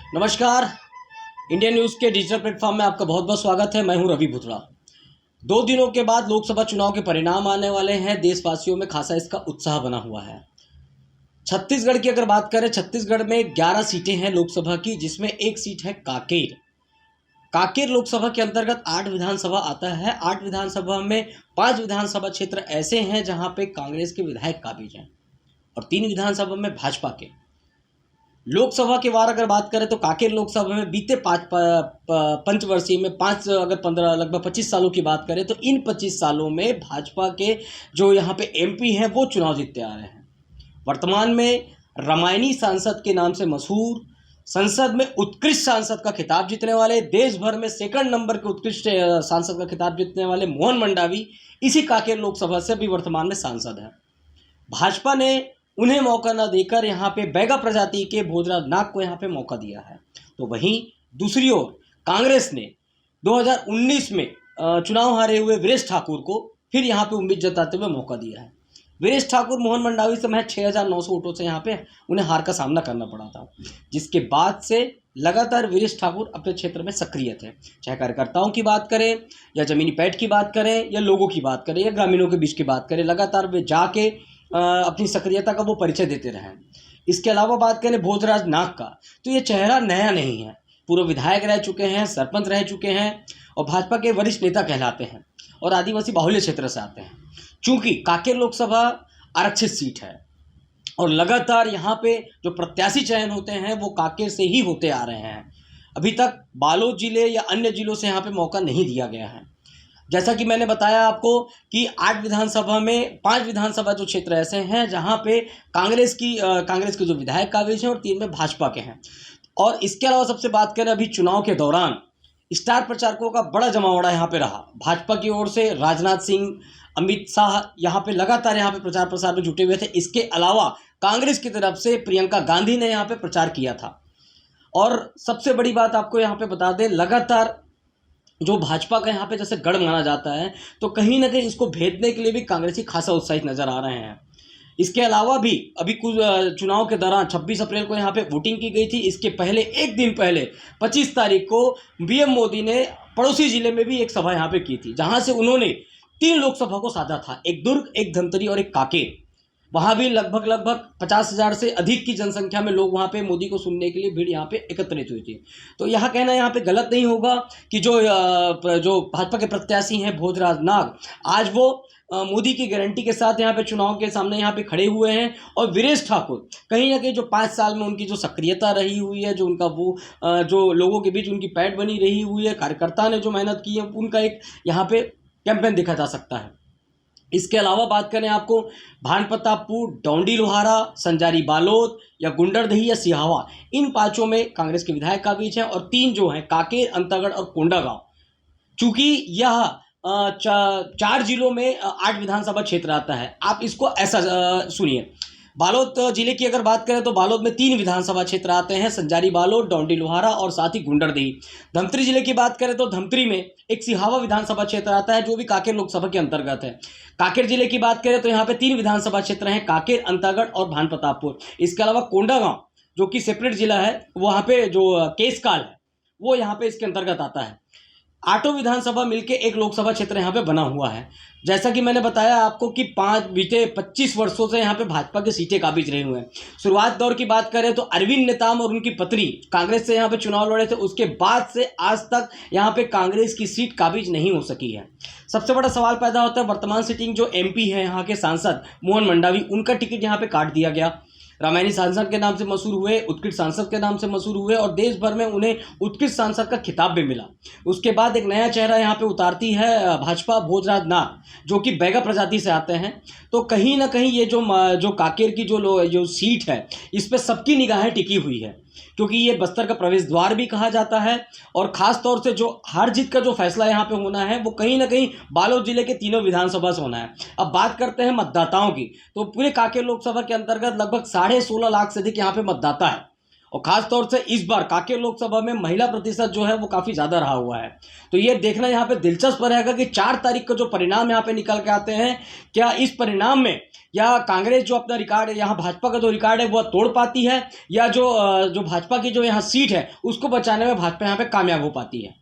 नमस्कार। India news के digital platform में आपका बहुत बहुत स्वागत है। मैं हूं रवि भुतड़ा। 2 दिनों के बाद लोकसभा चुनाव के परिणाम आने वाले हैं। देशवासियों में खासा इसका उत्साह बना हुआ है। छत्तीसगढ़ की अगर बात करें, छत्तीसगढ़ में 11 सीटें हैं लोकसभा की, जिसमें एक सीट है कांकेर। कांकेर लोकसभा के अंतर्गत 8 विधानसभा आता है। 8 विधानसभा में 5 विधानसभा क्षेत्र ऐसे हैं जहां पे कांग्रेस के विधायक काबिज हैं और 3 विधानसभा में भाजपा के। लोकसभा के वार अगर बात करें तो कांकेर लोकसभा में बीते पंचवर्षीय में 5 अगर 15 लगभग 25 सालों की बात करें तो इन 25 सालों में भाजपा के जो यहाँ पे एमपी हैं वो चुनाव जीतते आ रहे हैं। वर्तमान में रामायणी सांसद के नाम से मशहूर, संसद में उत्कृष्ट सांसद का खिताब जीतने वाले, देश भर में सेकंड नंबर के उत्कृष्ट सांसद का खिताब जीतने वाले मोहन मंडावी इसी कांकेर लोकसभा से अभी वर्तमान में सांसद है। भाजपा ने उन्हें मौका न देकर यहाँ पे बैगा प्रजाति के भोजराज नाग को यहाँ पे मौका दिया है। तो वहीं दूसरी ओर कांग्रेस ने 2019 में चुनाव हारे हुए वीरेश ठाकुर को फिर यहाँ पे उम्मीद जताते हुए मौका दिया है। वीरेश ठाकुर मोहन मंडावी से महज 6,900 वोटों से यहाँ पे उन्हें हार का सामना करना पड़ा था, जिसके बाद से लगातार वीरेश ठाकुर अपने क्षेत्र में सक्रिय थे। चाहे कार्यकर्ताओं की बात करें या जमीनी पैठ की बात करें या लोगों की बात करें या ग्रामीणों के बीच की बात करें, लगातार वे जाके अपनी सक्रियता का वो परिचय देते रहे। इसके अलावा बात करें भोजराज नाग का, तो ये चेहरा नया नहीं है। पूर्व विधायक रह चुके हैं, सरपंच रह चुके हैं और भाजपा के वरिष्ठ नेता कहलाते हैं और आदिवासी बाहुल्य क्षेत्र से आते हैं। चूंकि कांकेर लोकसभा आरक्षित सीट है और लगातार यहाँ पे जो प्रत्याशी चयन होते हैं वो कांकेर से ही होते आ रहे हैं। अभी तक बालोद जिले या अन्य जिलों से यहाँ पे मौका नहीं दिया गया है। जैसा कि मैंने बताया आपको कि 8 विधानसभा में 5 विधानसभा जो क्षेत्र ऐसे हैं जहां पे कांग्रेस के जो विधायक काबिज हैं और 3 में भाजपा के हैं। और इसके अलावा सबसे बात करें, अभी चुनाव के दौरान स्टार प्रचारकों का बड़ा जमावड़ा यहाँ पे रहा। भाजपा की ओर से राजनाथ सिंह, अमित शाह यहाँ पे लगातार यहाँ पे प्रचार प्रसार में जुटे हुए थे। इसके अलावा कांग्रेस की तरफ से प्रियंका गांधी ने यहाँ पे प्रचार किया था। और सबसे बड़ी बात आपको यहाँ पे बता दें, लगातार जो भाजपा का यहाँ पे जैसे गढ़ माना जाता है, तो कहीं ना कहीं इसको भेदने के लिए भी कांग्रेसी खासा उत्साहित नजर आ रहे हैं। इसके अलावा भी अभी कुछ चुनाव के दौरान 26 अप्रैल को यहाँ पे वोटिंग की गई थी। इसके पहले एक दिन पहले 25 तारीख को पीएम मोदी ने पड़ोसी जिले में भी एक सभा यहाँ पे की थी, जहाँ से उन्होंने 3 लोकसभा को साधा था, एक दुर्ग, एक धमतरी और एक कांकेर। वहाँ भी लगभग 50,000 से अधिक की जनसंख्या में लोग वहाँ पे मोदी को सुनने के लिए भीड़ यहाँ पे एकत्रित हुई थी। तो यह कहना यहाँ पे गलत नहीं होगा कि जो भाजपा के प्रत्याशी हैं भोजराज नाग, आज वो मोदी की गारंटी के साथ यहाँ पे चुनाव के सामने यहाँ पे खड़े हुए हैं। और वीरेश ठाकुर कहीं ना कहीं जो 5 साल में उनकी जो सक्रियता रही हुई है, जो उनका वो जो लोगों के बीच उनकी पैठ बनी रही हुई है, कार्यकर्ता ने जो मेहनत की है, उनका एक यहाँ पे कैंपेन देखा जा सकता है। इसके अलावा बात करें आपको भानप्रतापपुर, डौंडी लोहारा, संजारी बालोद या गुंडरदही या सिहावा, इन 5 में कांग्रेस के विधायक काबिज हैं और 3 जो हैं कांकेर, अंतागढ़ और कोंडागांव। चूंकि यह 4 जिलों में 8 विधानसभा क्षेत्र आता है। आप इसको ऐसा सुनिए, बालोद जिले की अगर बात करें तो बालोद में 3 विधानसभा क्षेत्र आते हैं, संजारी बालोद, डौंडी लोहारा और साथ ही गुंडरदही। धमतरी जिले की बात करें तो धमतरी में एक सिहावा विधानसभा क्षेत्र आता है, जो भी कांकेर लोकसभा के अंतर्गत है। कांकेर जिले की बात करें तो यहाँ पे 3 विधानसभा क्षेत्र हैं, कांकेर, अंतागढ़ और भानप्रतापपुर। इसके अलावा कोंडागांव जो कि सेपरेट जिला है, वहाँ पे जो केसकाल है वो यहाँ पे इसके अंतर्गत आता है। 8 विधानसभा मिलके एक लोकसभा क्षेत्र यहाँ पे बना हुआ है। जैसा कि मैंने बताया आपको कि बीते 25 वर्षों से यहाँ पे भाजपा की सीटें काबिज रहे हुए हैं। शुरुआत दौर की बात करें तो अरविंद नेताम और उनकी पत्नी कांग्रेस से यहाँ पे चुनाव लड़े थे। उसके बाद से आज तक यहाँ पे कांग्रेस की सीट काबिज नहीं हो सकी है। सबसे बड़ा सवाल पैदा होता है, वर्तमान सिटिंग जो एमपी है यहाँ के सांसद मोहन मंडावी, उनका टिकट यहाँ पे काट दिया गया। रामायणी सांसद के नाम से मशहूर हुए, उत्कृष्ट सांसद के नाम से मशहूर हुए और देश भर में उन्हें उत्कृष्ट सांसद का खिताब भी मिला। उसके बाद एक नया चेहरा यहाँ पे उतारती है भाजपा, भोजराज नाग, जो कि बैगा प्रजाति से आते हैं। तो कहीं ना कहीं ये जो कांकेर की जो सीट है, इस पर सबकी निगाहें टिकी हुई है, क्योंकि ये बस्तर का प्रवेश द्वार भी कहा जाता है। और ख़ास तौर से जो हार जीत का जो फैसला यहाँ पे होना है वो कहीं ना कहीं बालोद जिले के 3 विधानसभा से होना है। अब बात करते हैं मतदाताओं की, तो पूरे कांकेर लोकसभा के अंतर्गत लगभग 16.5 लाख से अधिक यहाँ पे मतदाता है और ख़ास तौर से इस बार कांकेर लोकसभा में महिला प्रतिशत जो है वो काफ़ी ज़्यादा रहा हुआ है। तो ये देखना यहाँ पे दिलचस्प रहेगा कि 4 तारीख को जो परिणाम यहाँ पे निकल के आते हैं, क्या इस परिणाम में या कांग्रेस जो अपना रिकॉर्ड है, यहाँ भाजपा का जो रिकॉर्ड है वो तोड़ पाती है, या जो भाजपा की जो यहाँ सीट है उसको बचाने में भाजपा यहाँ पे कामयाब हो पाती है।